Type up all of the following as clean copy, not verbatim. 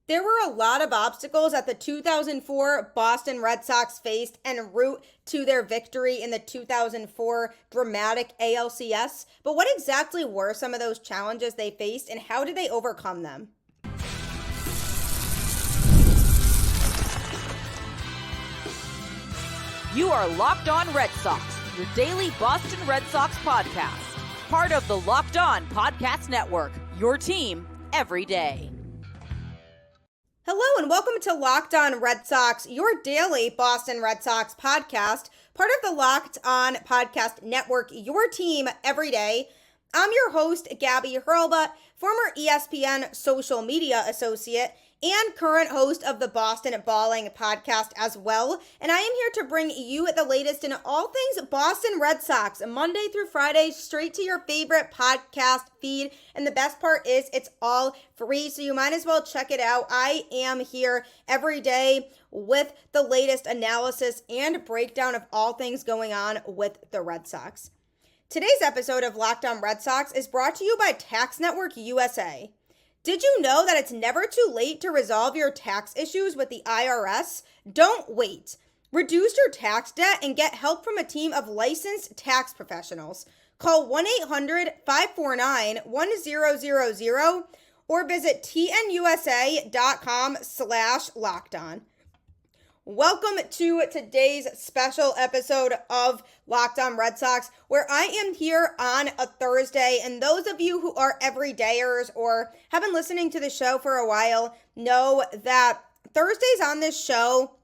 There were a lot of obstacles that the 2004 Boston Red Sox faced en route to their victory in the 2004 dramatic ALCS. But what exactly were some of those challenges they faced and how did they overcome them? You are Locked On Red Sox, your daily Boston Red Sox podcast. Part of the Locked On Podcast Network, your team every day. Hello and welcome to Locked On Red Sox, your daily Boston Red Sox podcast, part of the Locked On Podcast Network, your team every day. I'm your host, Gabby, former ESPN social media associate and current host of the Boston Balling podcast as well. And I am here to bring you the latest in all things Boston Red Sox, Monday through Friday, straight to your favorite podcast feed. And the best part is it's all free, so you might as well check it out. I am here every day with the latest analysis and breakdown of all things going on with the Red Sox. Today's episode of Locked On Red Sox is brought to you by Tax Network USA. Did you know that it's never too late to resolve your tax issues with the IRS? Don't wait. Reduce your tax debt and get help from a team of licensed tax professionals. Call 1-800-549-1000 or visit tnusa.com/lockedon. Welcome to today's special episode of Locked On Red Sox, where I am here on a Thursday. And those of you who are everydayers or have been listening to the show for a while know that Thursdays on this show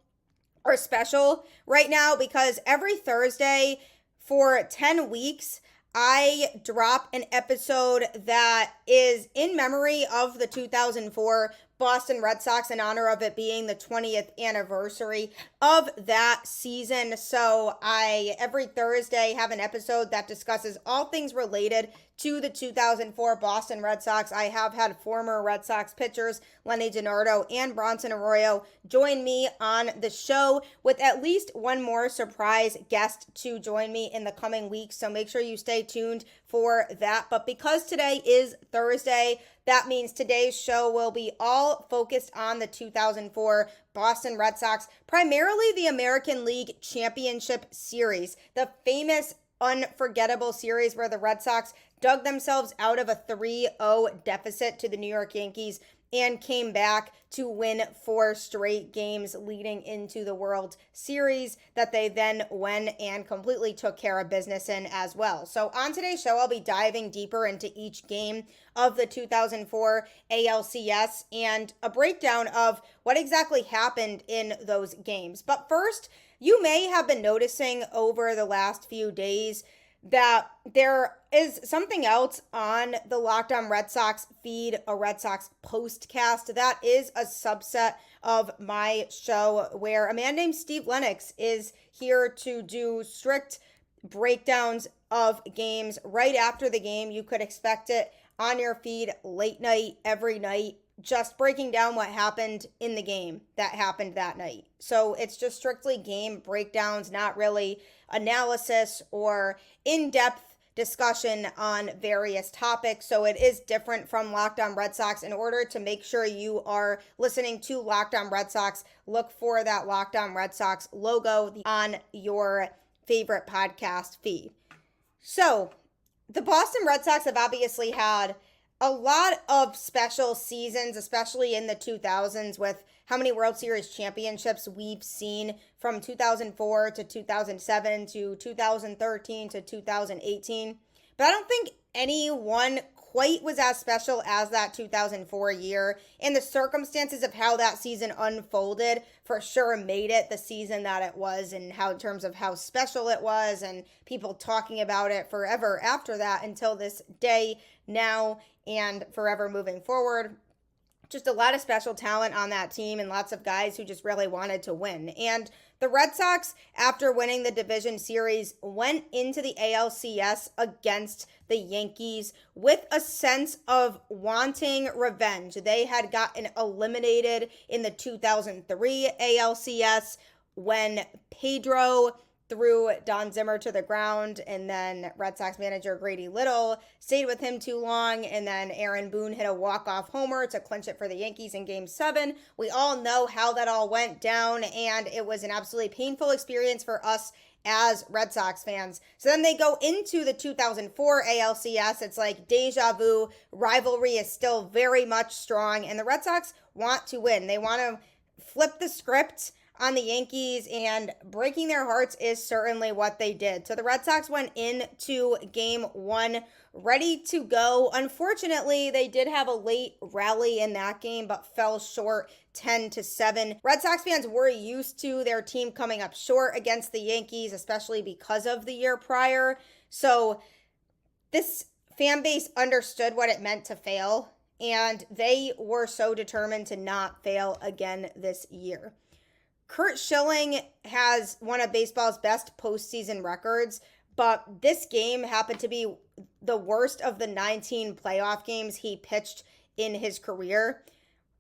are special right now because every Thursday for 10 weeks, I drop an episode that is in memory of the 2004 Boston Red Sox in honor of it being the 20th anniversary of that season. So I, every Thursday, have an episode that discusses all things related to the 2004 Boston Red Sox. I have had former Red Sox pitchers Lenny DiNardo and Bronson Arroyo join me on the show with at least one more surprise guest to join me in the coming weeks. So make sure you stay tuned for that. But because today is Thursday, that means today's show will be all focused on the 2004 Boston Red Sox, primarily the American League Championship Series, the famous unforgettable series where the Red Sox dug themselves out of a 3-0 deficit to the New York Yankees and came back to win 4 straight games leading into the World Series that they then went and completely took care of business in as well. So on today's show, I'll be diving deeper into each game of the 2004 ALCS and a breakdown of what exactly happened in those games. But first, you may have been noticing over the last few days that there is something else on the Locked On Red Sox feed, a Red Sox postcast. That is a subset of my show where a man named Steve Lennox is here to do strict breakdowns of games right after the game. You could expect it on your feed late night, every night, just breaking down what happened in the game that happened that night. So it's just strictly game breakdowns, not really analysis or in-depth discussion on various topics. So it is different from Locked On Red Sox. In order to make sure you are listening to Locked On Red Sox, look for that Locked On Red Sox logo on your favorite podcast feed. So the Boston Red Sox have obviously had a lot of special seasons, especially in the 2000s, with how many World Series championships we've seen from 2004 to 2007 to 2013 to 2018. But I don't think anyone quite was as special as that 2004 year, and the circumstances of how that season unfolded for sure made it the season that it was, and how in terms of how special it was and people talking about it forever after that until this day now and forever moving forward. Just a lot of special talent on that team and lots of guys who just really wanted to win. And the Red Sox, after winning the division series, went into the ALCS against the Yankees with a sense of wanting revenge. They had gotten eliminated in the 2003 ALCS when Pedro threw Don Zimmer to the ground, and then Red Sox manager Grady Little stayed with him too long, and then Aaron Boone hit a walk-off homer to clinch it for the Yankees in Game 7. We all know how that all went down, and it was an absolutely painful experience for us as Red Sox fans. So then they go into the 2004 ALCS. It's like deja vu. Rivalry is still very much strong, and the Red Sox want to win. They want to flip the script on the Yankees, and breaking their hearts is certainly what they did. So the Red Sox went into Game 1 ready to go. Unfortunately, they did have a late rally in that game, but fell short 10-7. Red Sox fans were used to their team coming up short against the Yankees, especially because of the year prior. So this fan base understood what it meant to fail, and they were so determined to not fail again this year. Curt Schilling has one of baseball's best postseason records, but this game happened to be the worst of the 19 playoff games he pitched in his career.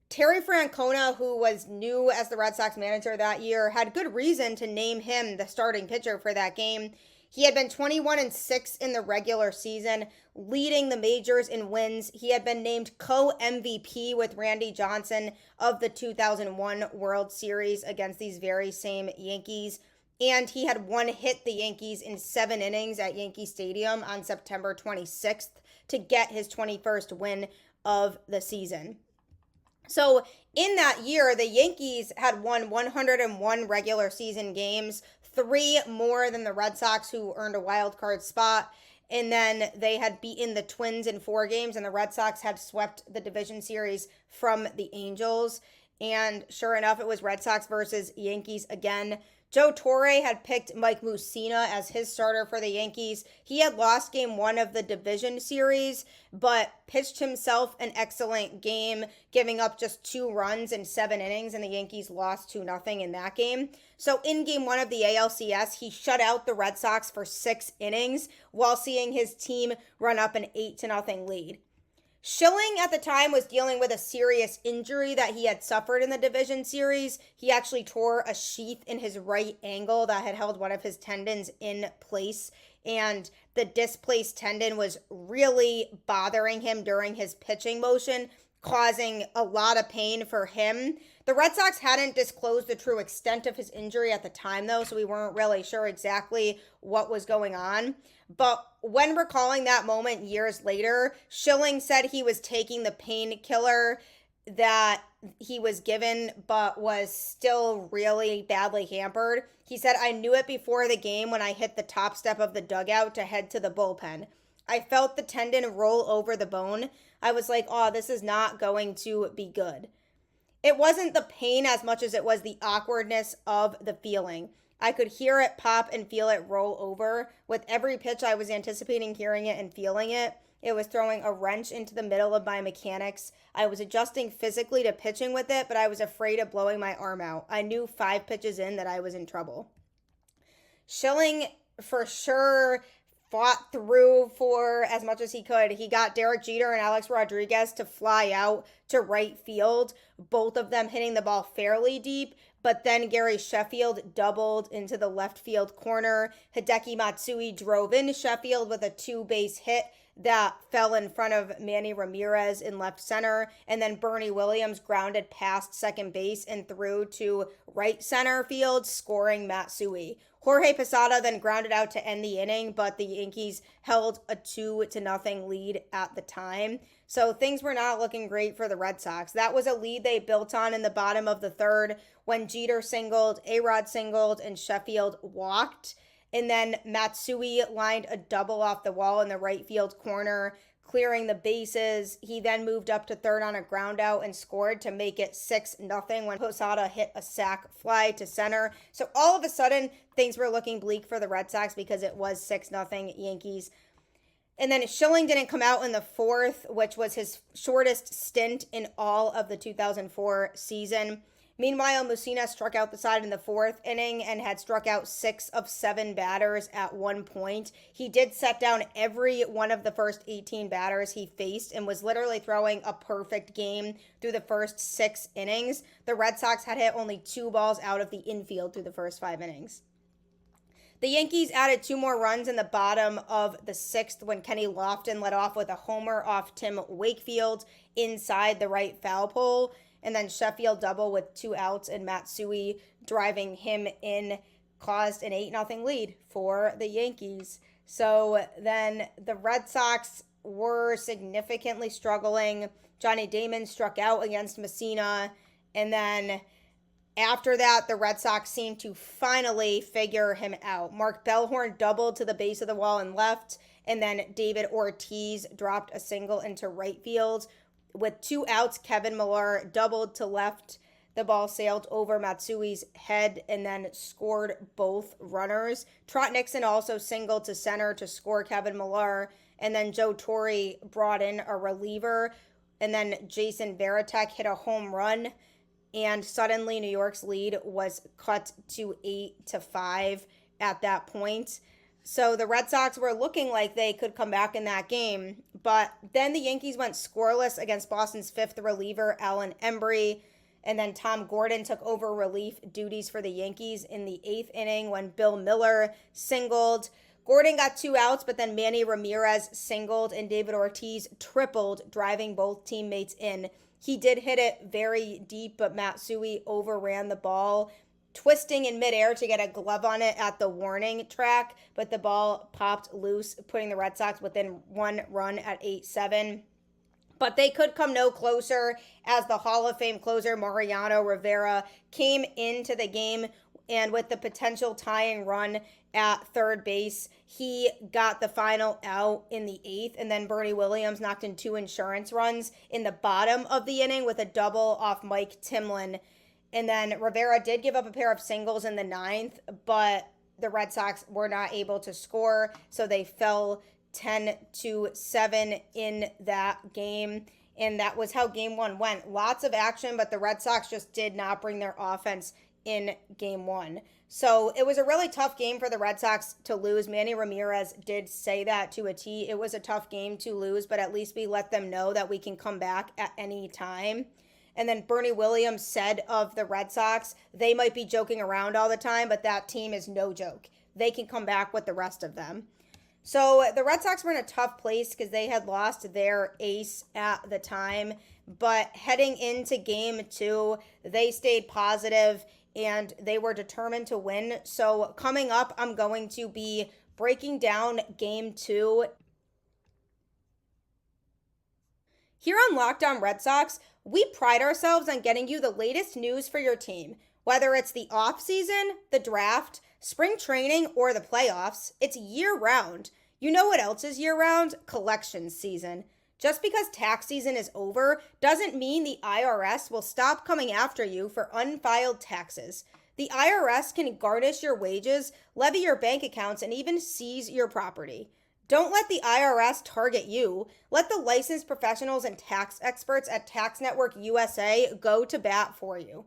Terry Francona, who was new as the Red Sox manager that year, had good reason to name him the starting pitcher for that game. He had been 21-6 in the regular season, leading the majors in wins. He had been named co-MVP with Randy Johnson of the 2001 World Series against these very same Yankees. And he had hit the Yankees in 7 innings at Yankee Stadium on September 26th to get his 21st win of the season. So in that year, the Yankees had won 101 regular season games, 3 more than the Red Sox, who earned a wild card spot. And then they had beaten the Twins in 4 games, and the Red Sox had swept the division series from the Angels. And sure enough, it was Red Sox versus Yankees again. Joe Torre had picked Mike Mussina as his starter for the Yankees. He had lost Game 1 of the division series, but pitched himself an excellent game, giving up just 2 runs in 7 innings, and the Yankees lost 2-0 in that game. So in Game 1 of the ALCS, he shut out the Red Sox for 6 innings while seeing his team run up an 8-0 lead. Schilling at the time was dealing with a serious injury that he had suffered in the division series. He actually tore a sheath in his right ankle that had held one of his tendons in place, and the displaced tendon was really bothering him during his pitching motion, causing a lot of pain for him. The Red Sox hadn't disclosed the true extent of his injury at the time, though, so we weren't really sure exactly what was going on. But when recalling that moment years later, Schilling said he was taking the painkiller that he was given, but was still really badly hampered. He said, "I knew it before the game when I hit the top step of the dugout to head to the bullpen. I felt the tendon roll over the bone. I was like, oh, this is not going to be good." It wasn't the pain as much as it was the awkwardness of the feeling. I could hear it pop and feel it roll over. With every pitch, I was anticipating hearing it and feeling it. It was throwing a wrench into the middle of my mechanics. I was adjusting physically to pitching with it, but I was afraid of blowing my arm out. I knew 5 pitches in that I was in trouble. Schilling, for sure, fought through for as much as he could. He got Derek Jeter and Alex Rodriguez to fly out to right field, both of them hitting the ball fairly deep, but then Gary Sheffield doubled into the left field corner. Hideki Matsui drove in Sheffield with a 2-base hit that fell in front of Manny Ramirez in left center, and then Bernie Williams grounded past second base and through to right center field, scoring Matsui. Jorge Posada then grounded out to end the inning, but the Yankees held a 2-0 lead at the time. So things were not looking great for the Red Sox. That was a lead they built on in the bottom of the 3rd when Jeter singled, A-Rod singled, and Sheffield walked. And then Matsui lined a double off the wall in the right field corner, clearing the bases. He then moved up to 3rd on a ground out and scored to make it 6-0 when Posada hit a sac fly to center. So all of a sudden, things were looking bleak for the Red Sox because it was 6-0 Yankees. And then Schilling didn't come out in the 4th, which was his shortest stint in all of the 2004 season. Meanwhile, Mussina struck out the side in the 4th inning and had struck out 6 of 7 batters at one point. He did set down every one of the first 18 batters he faced and was literally throwing a perfect game through the first 6 innings. The Red Sox had hit only 2 balls out of the infield through the first 5 innings. The Yankees added 2 more runs in the bottom of the 6th when Kenny Lofton led off with a homer off Tim Wakefield inside the right foul pole. And then Sheffield double with 2 outs and Matsui driving him in caused an 8-0 lead for the Yankees. So then the Red Sox were significantly struggling. Johnny Damon struck out against Messina. And then after that, the Red Sox seemed to finally figure him out. Mark Bellhorn doubled to the base of the wall and left. And then David Ortiz dropped a single into right field. With 2 outs, Kevin Millar doubled to left. The ball sailed over Matsui's head and then scored both runners. Trot Nixon also singled to center to score Kevin Millar. And then Joe Torre brought in a reliever. And then Jason Varitek hit a home run. And suddenly New York's lead was cut to 8-5 at that point. So the Red Sox were looking like they could come back in that game. But then the Yankees went scoreless against Boston's 5th reliever, Alan Embry. And then Tom Gordon took over relief duties for the Yankees in the 8th inning when Bill Miller singled. Gordon got 2 outs, but then Manny Ramirez singled and David Ortiz tripled, driving both teammates in. He did hit it very deep, but Matsui overran the ball, twisting in midair to get a glove on it at the warning track, but the ball popped loose, putting the Red Sox within 1 run at 8-7. But they could come no closer as the Hall of Fame closer Mariano Rivera came into the game, and with the potential tying run at third base, he got the final out in the 8th, and then Bernie Williams knocked in 2 insurance runs in the bottom of the inning with a double off Mike Timlin. And then Rivera did give up a pair of singles in the 9th, but the Red Sox were not able to score, so they fell 10-7 in that game. And that was how game 1 went. Lots of action, but the Red Sox just did not bring their offense in game 1. So it was a really tough game for the Red Sox to lose. Manny Ramirez did say that to a T. It was a tough game to lose, but at least we let them know that we can come back at any time. And then Bernie Williams said of the Red Sox, they might be joking around all the time, but that team is no joke. They can come back with the rest of them. So the Red Sox were in a tough place because they had lost their ace at the time. But heading into game 2, they stayed positive and they were determined to win. So coming up, I'm going to be breaking down game 2. Here on Locked On Red Sox, we pride ourselves on getting you the latest news for your team. Whether it's the offseason, the draft, spring training, or the playoffs, it's year-round. You know what else is year-round? Collections season. Just because tax season is over doesn't mean the IRS will stop coming after you for unfiled taxes. The IRS can garnish your wages, levy your bank accounts, and even seize your property. Don't let the IRS target you. Let the licensed professionals and tax experts at Tax Network USA go to bat for you.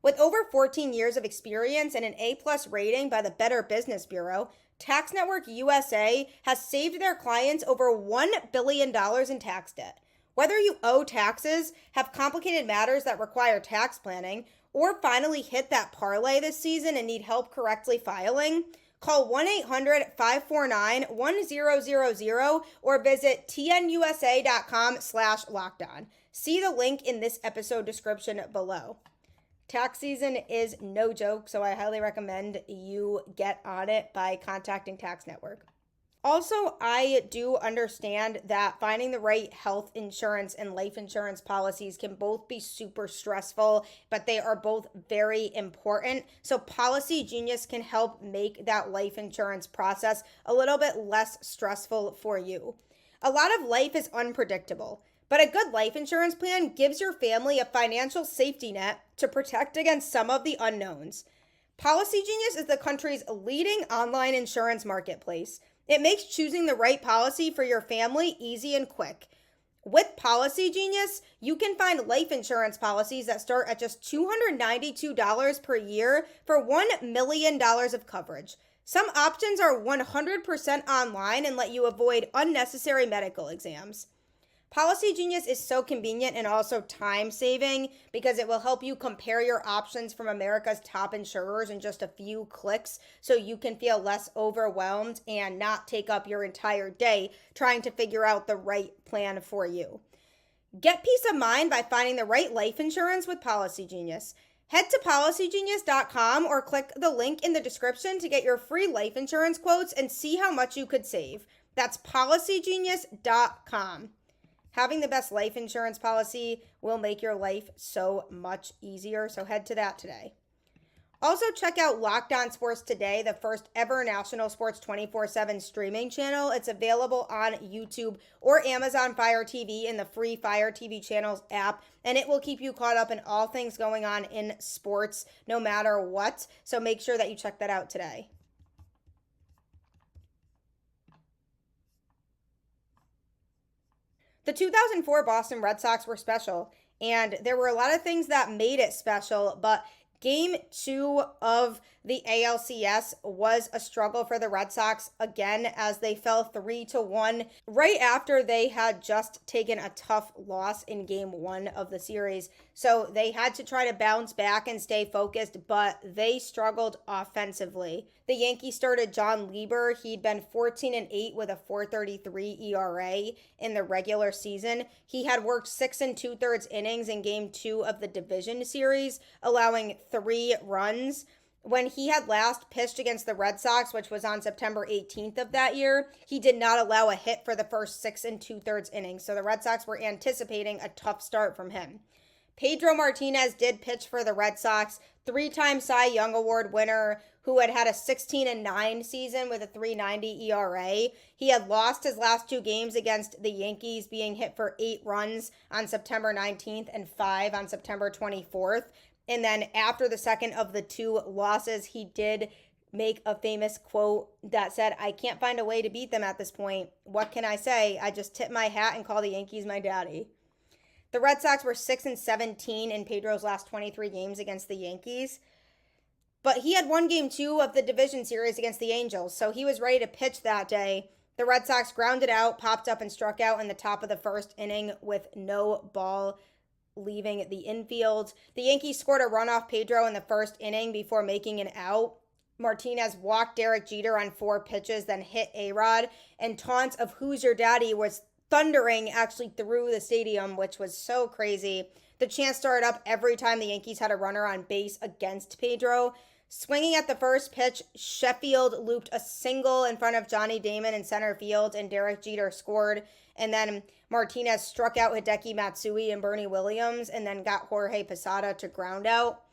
With over 14 years of experience and an A+ rating by the Better Business Bureau, Tax Network USA has saved their clients over $1 billion in tax debt. Whether you owe taxes, have complicated matters that require tax planning, or finally hit that parlay this season and need help correctly filing, call 1-800-549-1000 or visit tnusa.com/lockedon. See the link in this episode description below. Tax season is no joke, so I highly recommend you get on it by contacting Tax Network. Also, I do understand that finding the right health insurance and life insurance policies can both be super stressful, but they are both very important. So Policy Genius can help make that life insurance process a little bit less stressful for you. A lot of life is unpredictable, but a good life insurance plan gives your family a financial safety net to protect against some of the unknowns. Policy Genius is the country's leading online insurance marketplace. It makes choosing the right policy for your family easy and quick. With Policy Genius, you can find life insurance policies that start at just $292 per year for $1 million of coverage. Some options are 100% online and let you avoid unnecessary medical exams. Policy Genius is so convenient and also time saving because it will help you compare your options from America's top insurers in just a few clicks so you can feel less overwhelmed and not take up your entire day trying to figure out the right plan for you. Get peace of mind by finding the right life insurance with Policy Genius. Head to policygenius.com or click the link in the description to get your free life insurance quotes and see how much you could save. That's policygenius.com. Having the best life insurance policy will make your life so much easier, so head to that today. Also, check out Locked On Sports Today, the first ever national sports 24/7 streaming channel. It's available on YouTube or Amazon Fire TV in the free Fire TV channels app, and it will keep you caught up in all things going on in sports, no matter what. So make sure that you check that out today. The 2004 Boston Red Sox were special, and there were a lot of things that made it special, but Game 2 of the ALCS was a struggle for the Red Sox again as they fell 3-1 right after they had just taken a tough loss in Game 1 of the series. So they had to try to bounce back and stay focused, but they struggled offensively. The Yankees started John Lieber. He'd been 14-8 with a 4.33 ERA in the regular season. He had worked 6 2/3 innings in Game 2 of the division series, allowing 3 runs. When he had last pitched against the Red Sox, which was on September 18th of that year, he did not allow a hit for the first 6 2/3 innings. So the Red Sox were anticipating a tough start from him. Pedro Martinez did pitch for the Red Sox, 3-time Cy Young Award winner who had a 16-9 season with a 3.90 ERA. He had lost his last 2 games against the Yankees, being hit for 8 runs on September 19th and 5 on September 24th. And then after the second of the 2 losses, he did make a famous quote that said, "I can't find a way to beat them at this point. What can I say? I just tip my hat and call the Yankees my daddy." The Red Sox were 6-17 in Pedro's last 23 games against the Yankees. But he had won Game 2 of the division series against the Angels, so he was ready to pitch that day. The Red Sox grounded out, popped up, and struck out in the top of the first inning with no ball leaving the infield. The Yankees scored a run off Pedro in the first inning before making an out. Martinez walked Derek Jeter on 4 pitches, then hit A-Rod, and taunts of "Who's your daddy" was thundering actually through the stadium, which was so crazy. The chant started up every time the Yankees had a runner on base against Pedro. Swinging at the first pitch, Sheffield looped a single in front of Johnny Damon in center field, and Derek Jeter scored. And then Martinez struck out Hideki Matsui and Bernie Williams, and then got Jorge Posada to ground out.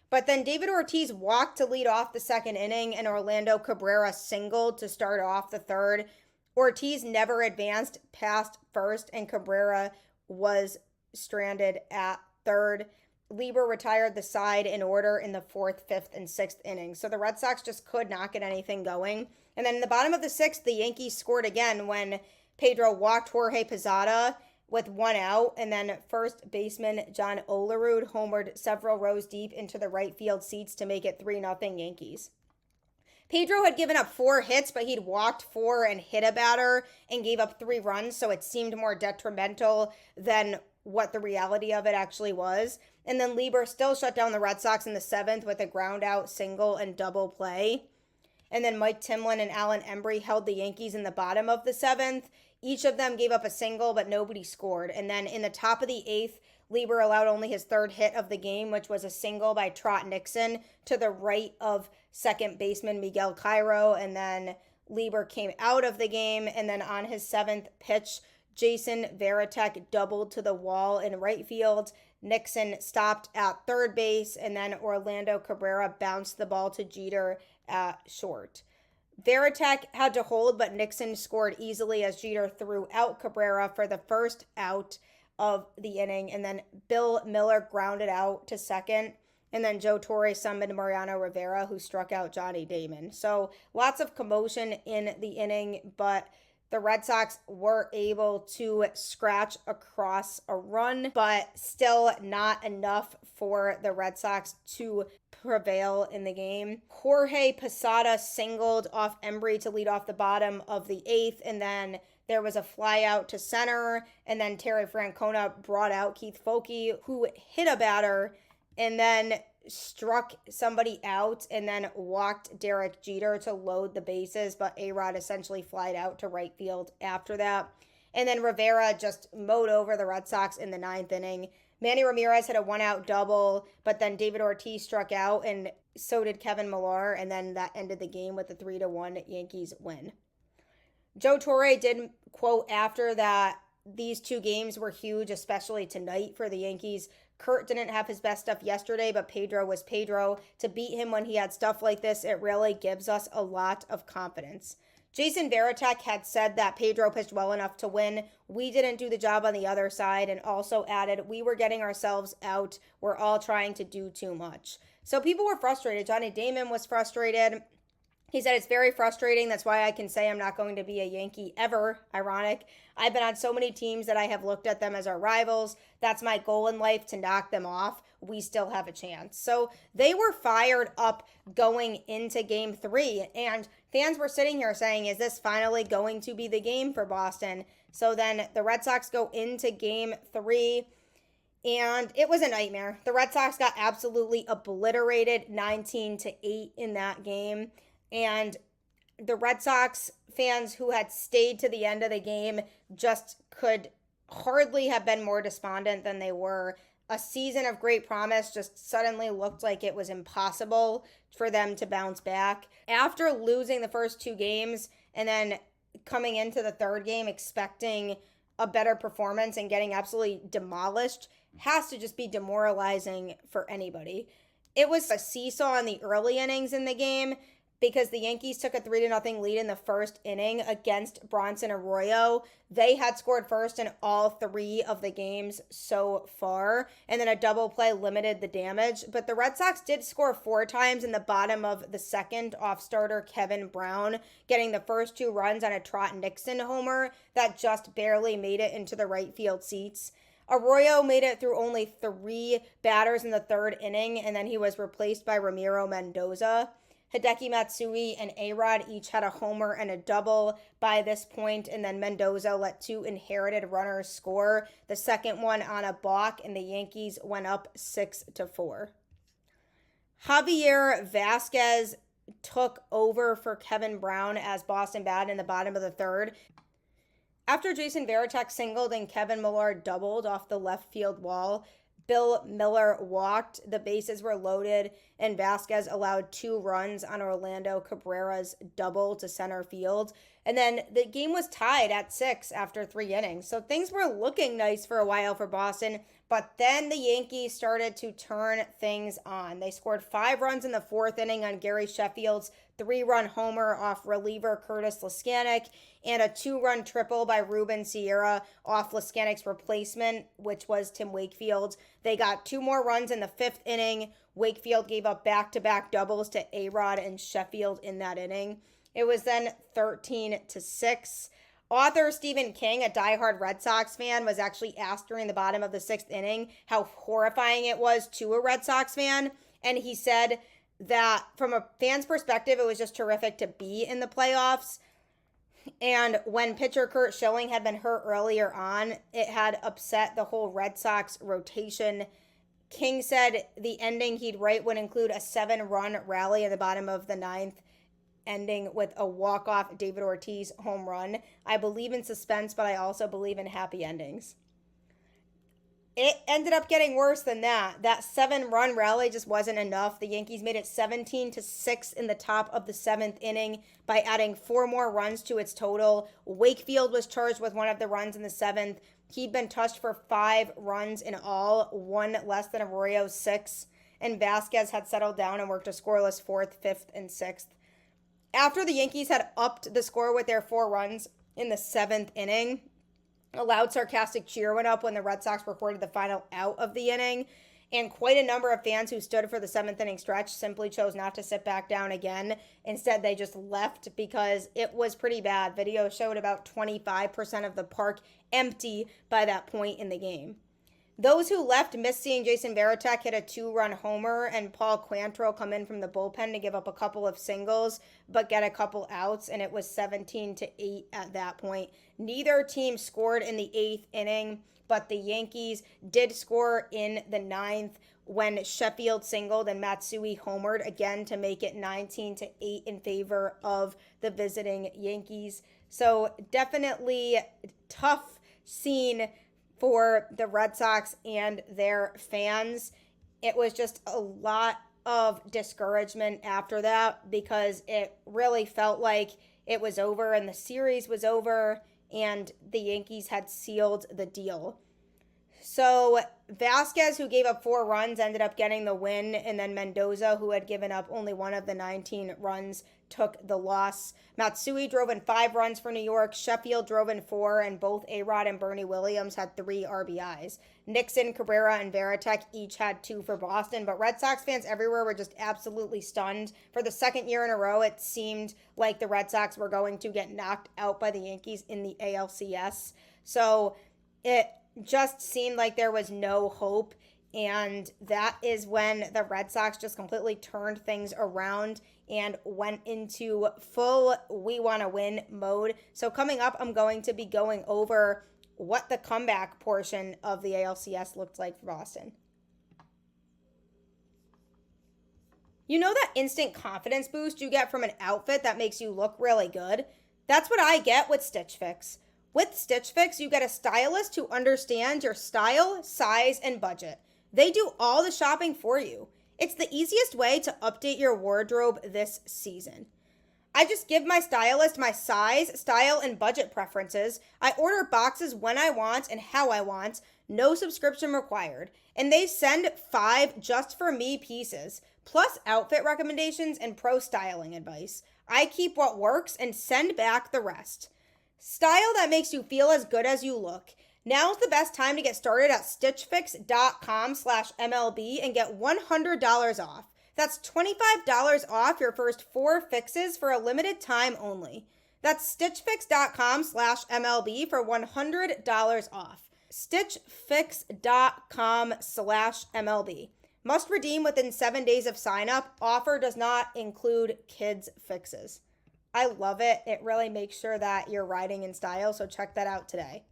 But then David Ortiz walked to lead off the second inning, and Orlando Cabrera singled to start off the third. Ortiz never advanced past first, and Cabrera was stranded at third. Lieber retired the side in order in the 4th, 5th, and 6th innings. So the Red Sox just could not get anything going. And then in the bottom of the 6th, the Yankees scored again when Pedro walked Jorge Posada with 1 out. And then first baseman John Olerud homered several rows deep into the right field seats to make it 3-0 Yankees. Pedro had given up 4 hits, but he'd walked 4 and hit a batter and gave up 3 runs. So it seemed more detrimental than what the reality of it actually was. And then Lieber still shut down the Red Sox in the 7th with a ground out single and double play. And then Mike Timlin and Alan Embry held the Yankees in the bottom of the 7th. Each of them gave up a single, but nobody scored. And then in the top of the 8th, Lieber allowed only his 3rd hit of the game, which was a single by Trot Nixon to the right of second baseman Miguel Cairo. And then Lieber came out of the game. And then on his 7th pitch, Jason Varitek doubled to the wall in right field. Nixon stopped at third base, and then Orlando Cabrera bounced the ball to Jeter at short. Varitek had to hold, but Nixon scored easily as Jeter threw out Cabrera for the first out of the inning, and then Bill Miller grounded out to second, and then Joe Torre summoned Mariano Rivera, who struck out Johnny Damon. So lots of commotion in the inning, but the Red Sox were able to scratch across a run, but still not enough for the Red Sox to prevail in the game. Jorge Posada singled off Embry to lead off the bottom of the 8th, and then there was a fly out to center, and then Terry Francona brought out Keith Foulke, who hit a batter and then struck somebody out and then walked Derek Jeter to load the bases, but A-Rod essentially flied out to right field after that. And then Rivera just mowed over the Red Sox in the 9th inning. Manny Ramirez hit a 1-out double, but then David Ortiz struck out, and so did Kevin Millar, and then that ended the game with a 3-1 Yankees win. Joe Torre did quote after that these two games were huge, especially tonight for the Yankees. Curt didn't have his best stuff yesterday, but Pedro was Pedro. To beat him when he had stuff like this, it really gives us a lot of confidence. Jason Varitek had said that Pedro pitched well enough to win. We didn't do the job on the other side, and also added, we were getting ourselves out. We're all trying to do too much. So people were frustrated. Johnny Damon was frustrated. He said, it's very frustrating. That's why I can say I'm not going to be a Yankee ever. Ironic. I've been on so many teams that I have looked at them as our rivals. That's my goal in life, to knock them off. We still have a chance. So they were fired up going into game 3. And fans were sitting here saying, is this finally going to be the game for Boston? So then the Red Sox go into game 3. And it was a nightmare. The Red Sox got absolutely obliterated 19-8 in that game. And the Red Sox fans who had stayed to the end of the game just could hardly have been more despondent than they were. A season of great promise just suddenly looked like it was impossible for them to bounce back. After losing the first 2 games and then coming into the 3rd game expecting a better performance and getting absolutely demolished has to just be demoralizing for anybody. It was a seesaw in the early innings in the game, because the Yankees took a 3-0 lead in the 1st inning against Bronson Arroyo. They had scored first in all 3 of the games so far, and then a double play limited the damage. But the Red Sox did score 4 times in the bottom of the 2nd off starter Kevin Brown, getting the first 2 runs on a Trot Nixon homer that just barely made it into the right field seats. Arroyo made it through only 3 batters in the 3rd inning, and then he was replaced by Ramiro Mendoza. Hideki Matsui and A-Rod each had a homer and a double by this point, and then Mendoza let 2 inherited runners score, the second one on a balk, and the Yankees went up 6-4. Javier Vasquez took over for Kevin Brown as Boston batted in the bottom of the 3rd. After Jason Varitek singled and Kevin Millar doubled off the left field wall, Bill Miller walked, the bases were loaded, and Vasquez allowed 2 runs on Orlando Cabrera's double to center field. And then the game was tied at 6 after 3 innings. So things were looking nice for a while for Boston, but then the Yankees started to turn things on. They scored 5 runs in the 4th inning on Gary Sheffield's 3-run homer off reliever Curtis Laskanik, and a 2-run triple by Ruben Sierra off Laskanik's replacement, which was Tim Wakefield. They got 2 more runs in the 5th inning. Wakefield gave up back-to-back doubles to A-Rod and Sheffield in that inning. It was then 13-6. Author Stephen King, a diehard Red Sox fan, was actually asked during the bottom of the 6th inning how horrifying it was to a Red Sox fan, and he said that from a fan's perspective, it was just terrific to be in the playoffs. And when pitcher Curt Schilling had been hurt earlier on, it had upset the whole Red Sox rotation. King said the ending he'd write would include a 7-run rally in the bottom of the 9th, ending with a walk-off David Ortiz home run. I believe in suspense, but I also believe in happy endings. It ended up getting worse than that. That 7-run rally just wasn't enough. The Yankees made it 17-6 in the top of the 7th inning by adding 4 more runs to its total. Wakefield was charged with one of the runs in the 7th. He'd been touched for 5 runs in all, 1 less than Arroyo's 6. And Vasquez had settled down and worked a scoreless 4th, 5th, and 6th. After the Yankees had upped the score with their 4 runs in the 7th inning, a loud sarcastic cheer went up when the Red Sox recorded the final out of the inning, and quite a number of fans who stood for the 7th inning stretch simply chose not to sit back down again. Instead, they just left because it was pretty bad. Video showed about 25% of the park empty by that point in the game. Those who left missed seeing Jason Varitek hit a 2-run homer and Paul Quantrill come in from the bullpen to give up a couple of singles but get a couple outs, and it was 17-8 at that point. Neither team scored in the 8th inning, but the Yankees did score in the 9th when Sheffield singled and Matsui homered again to make it 19-8 in favor of the visiting Yankees. So definitely tough scene for the Red Sox and their fans. It was just a lot of discouragement after that because it really felt like it was over and the series was over and the Yankees had sealed the deal. So Vasquez, who gave up 4 runs, ended up getting the win, and then Mendoza, who had given up only one of the 19 runs, took the loss. Matsui drove in 5 runs for New York. Sheffield drove in 4, and both A-Rod and Bernie Williams had 3 RBIs. Nixon, Cabrera, and Varitek each had 2 for Boston, but Red Sox fans everywhere were just absolutely stunned. For the second year in a row, it seemed like the Red Sox were going to get knocked out by the Yankees in the ALCS. So it just seemed like there was no hope, and that is when the Red Sox just completely turned things around and went into full we want to win mode. So coming up, I'm going to be going over what the comeback portion of the ALCS looked like for Boston. You know that instant confidence boost you get from an outfit that makes you look really good? That's what I get with Stitch Fix. With Stitch Fix, you get a stylist who understands your style, size, and budget. They do all the shopping for you. It's the easiest way to update your wardrobe this season. I just give my stylist my size, style, and budget preferences. I order boxes when I want and how I want. No subscription required. And they send 5 just for me pieces, plus outfit recommendations and pro styling advice. I keep what works and send back the rest. Style that makes you feel as good as you look. Now's the best time to get started at stitchfix.com/MLB and get $100 off. That's $25 off your first 4 fixes for a limited time only. That's stitchfix.com/MLB for $100 off. stitchfix.com/MLB. Must redeem within 7 days of sign up. Offer does not include kids fixes. I love it. It really makes sure that you're riding in style, so check that out today.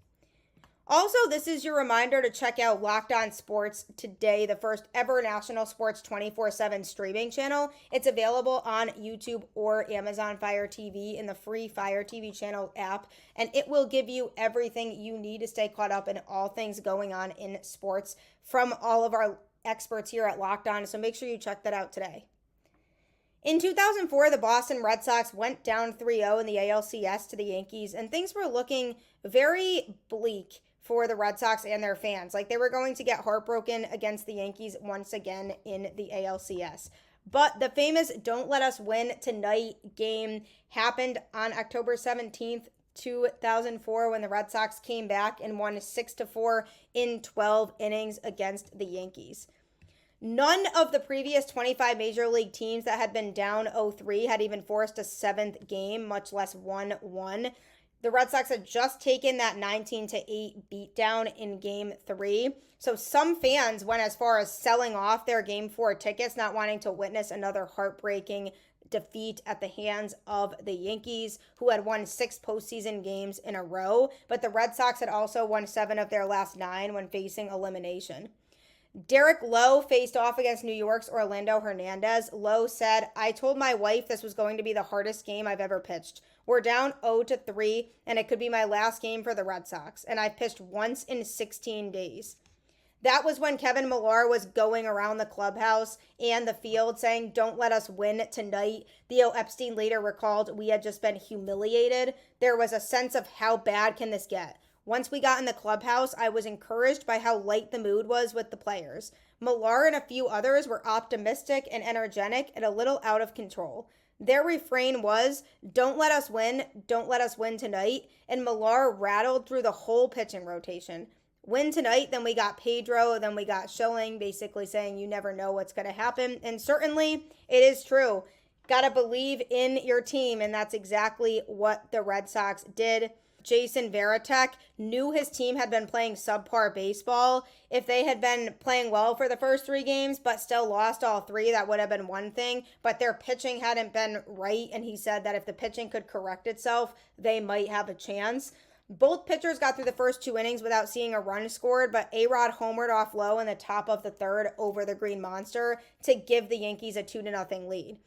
Also, this is your reminder to check out Locked On Sports Today, the first ever national sports 24/7 streaming channel. It's available on YouTube or Amazon Fire TV in the free Fire TV channel app, and it will give you everything you need to stay caught up in all things going on in sports from all of our experts here at Locked On, so make sure you check that out today. In 2004, the Boston Red Sox went down 3-0 in the ALCS to the Yankees, and things were looking very bleak for the Red Sox and their fans. Like they were going to get heartbroken against the Yankees once again in the ALCS. But the famous Don't Let Us Win Tonight game happened on October 17th, 2004, when the Red Sox came back and won 6-4 in 12 innings against the Yankees. None of the previous 25 Major League teams that had been down 0-3 had even forced a 7th game, much less won one. The Red Sox had just taken that 19-8 beatdown in Game 3. So some fans went as far as selling off their Game 4 tickets, not wanting to witness another heartbreaking defeat at the hands of the Yankees, who had won 6 postseason games in a row. But the Red Sox had also won 7 of their last 9 when facing elimination. Derek Lowe faced off against New York's Orlando Hernandez. Lowe said, "I told my wife this was going to be the hardest game I've ever pitched. We're down 0-3, and it could be my last game for the Red Sox, and I've pitched once in 16 days. That was when Kevin Millar was going around the clubhouse and the field saying, "Don't let us win tonight." Theo Epstein later recalled, "We had just been humiliated. There was a sense of how bad can this get. Once we got in the clubhouse, I was encouraged by how light the mood was with the players. Millar and a few others were optimistic and energetic and a little out of control. Their refrain was, 'Don't let us win tonight,' and Millar rattled through the whole pitching rotation. Win tonight, then we got Pedro, then we got Schilling, basically saying you never know what's going to happen. And certainly it is true. Got to believe in your team, and that's exactly what the Red Sox did. Jason Varitek knew his team had been playing subpar baseball. If they had been playing well for the first 3 games but still lost all 3, that would have been one thing. But their pitching hadn't been right, and he said that if the pitching could correct itself, they might have a chance. Both pitchers got through the first 2 innings without seeing a run scored, but A-Rod homered off low in the top of the 3rd over the Green Monster to give the Yankees a 2-0 lead.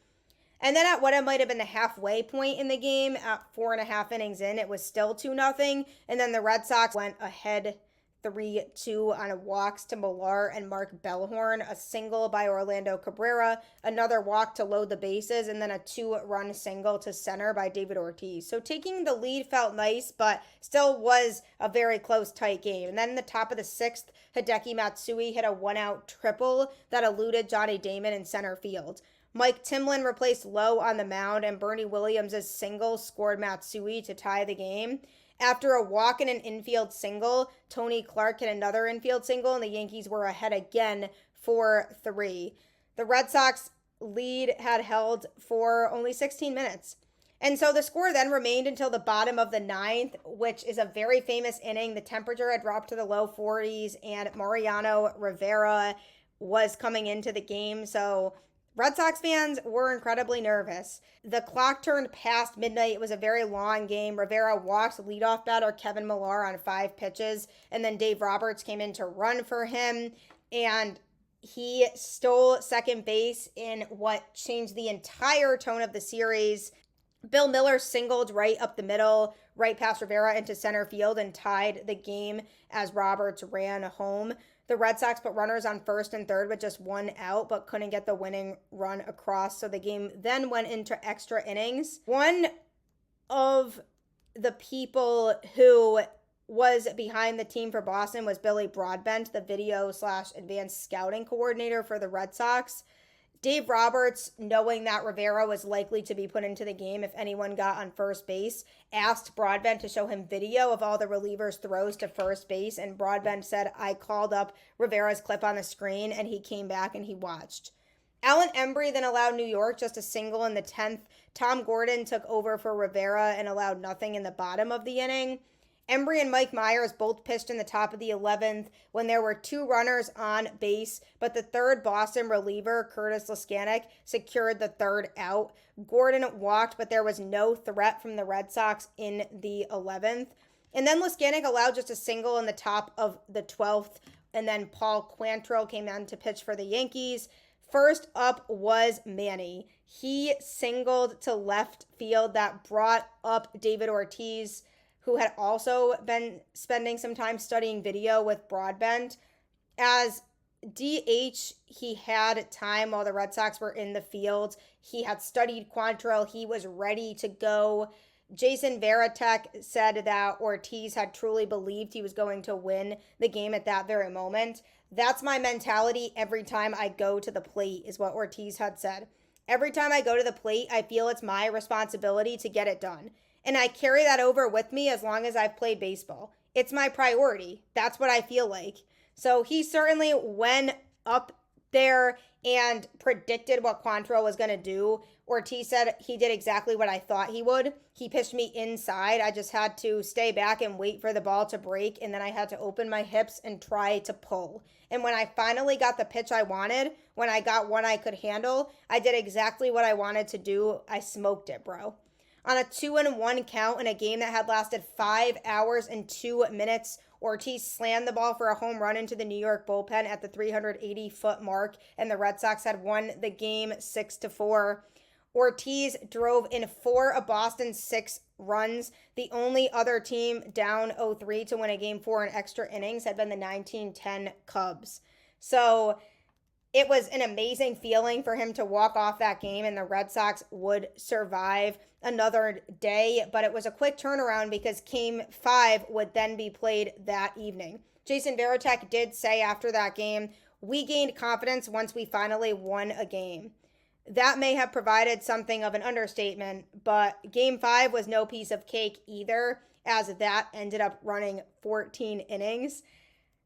And then at what it might have been the halfway point in the game, at 4.5 innings in, it was still 2-0. And then the Red Sox went ahead 3-2 on walks to Millar and Mark Bellhorn, a single by Orlando Cabrera, another walk to load the bases, and then a 2-run single to center by David Ortiz. So taking the lead felt nice, but still was a very close, tight game. And then in the top of the 6th, Hideki Matsui hit a 1-out triple that eluded Johnny Damon in center field. Mike Timlin replaced Lowe on the mound, and Bernie Williams' single scored Matsui to tie the game. After a walk and an infield single, Tony Clark hit another infield single, and the Yankees were ahead again 4-3. The Red Sox lead had held for only 16 minutes. And so the score then remained until the bottom of the 9th, which is a very famous inning. The temperature had dropped to the low 40s, and Mariano Rivera was coming into the game, so Red Sox fans were incredibly nervous. The clock turned past midnight. It was a very long game. Rivera walked leadoff batter Kevin Millar on 5 pitches, and then Dave Roberts came in to run for him, and he stole second base in what changed the entire tone of the series. Bill Miller singled right up the middle, right past Rivera into center field, and tied the game as Roberts ran home. The Red Sox put runners on 1st and 3rd with just 1 out, but couldn't get the winning run across. So the game then went into extra innings. One of the people who was behind the team for Boston was Billy Broadbent, the video/advanced scouting coordinator for the Red Sox. Dave Roberts, knowing that Rivera was likely to be put into the game if anyone got on first base, asked Broadbent to show him video of all the relievers' throws to first base, and Broadbent said, "I called up Rivera's clip on the screen," and he came back and he watched. Alan Embry then allowed New York just a single in the 10th. Tom Gordon took over for Rivera and allowed nothing in the bottom of the inning. Embry and Mike Myers both pitched in the top of the 11th when there were 2 runners on base, but the 3rd Boston reliever, Curtis Leskanik, secured the 3rd out. Gordon walked, but there was no threat from the Red Sox in the 11th. And then Leskanik allowed just a single in the top of the 12th, and then Paul Quantrill came in to pitch for the Yankees. First up was Manny. He singled to left field that brought up David Ortiz, who had also been spending some time studying video with Broadbent. As DH, he had time while the Red Sox were in the field. He had studied Quantrill. He was ready to go. Jason Varitek said that Ortiz had truly believed he was going to win the game at that very moment. "That's my mentality every time I go to the plate," is what Ortiz had said. "Every time I go to the plate, I feel it's my responsibility to get it done. And I carry that over with me as long as I've played baseball. It's my priority. That's what I feel like." So he certainly went up there and predicted what Quantrill was going to do. Ortiz said he did exactly what I thought he would. He pitched me inside. I just had to stay back and wait for the ball to break, and then I had to open my hips and try to pull. And when I finally got the pitch I wanted, when I got one I could handle, I did exactly what I wanted to do. I smoked it, bro. On a 2-1 count in a game that had lasted 5 hours and 2 minutes, Ortiz slammed the ball for a home run into the New York bullpen at the 380-foot mark, and the Red Sox had won the game 6-4. Ortiz drove in 4 of Boston's 6 runs. The only other team down 0-3 to win a game 4 in extra innings had been the 1910 Cubs. So it was an amazing feeling for him to walk off that game, and the Red Sox would survive another day, but it was a quick turnaround because Game 5 would then be played that evening. Jason Varitek did say after that game, "We gained confidence once we finally won a game." That may have provided something of an understatement, but Game 5 was no piece of cake either, as that ended up running 14 innings.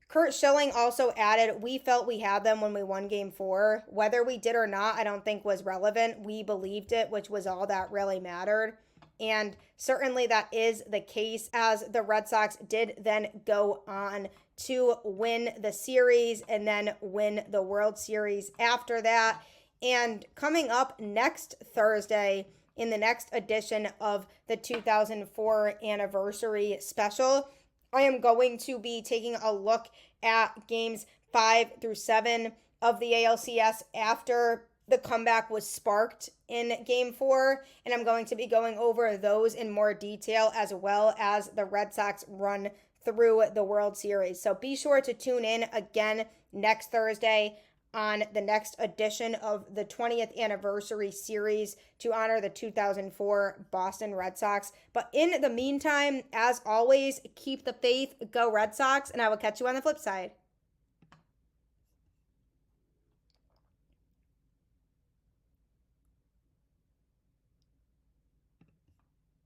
Curt Schilling also added, "We felt we had them when we won Game 4. Whether we did or not, I don't think was relevant. We believed it, which was all that really mattered." And certainly that is the case, as the Red Sox did then go on to win the series and then win the World Series after that. And coming up next Thursday in the next edition of the 2004 anniversary special, I am going to be taking a look at games 5 through 7 of the ALCS after the comeback was sparked in game 4, and I'm going to be going over those in more detail, as well as the Red Sox run through the World Series. So be sure to tune in again next Thursday on the next edition of the 20th anniversary series to honor the 2004 Boston Red Sox. But in the meantime, as always, keep the faith, go Red Sox, and I will catch you on the flip side.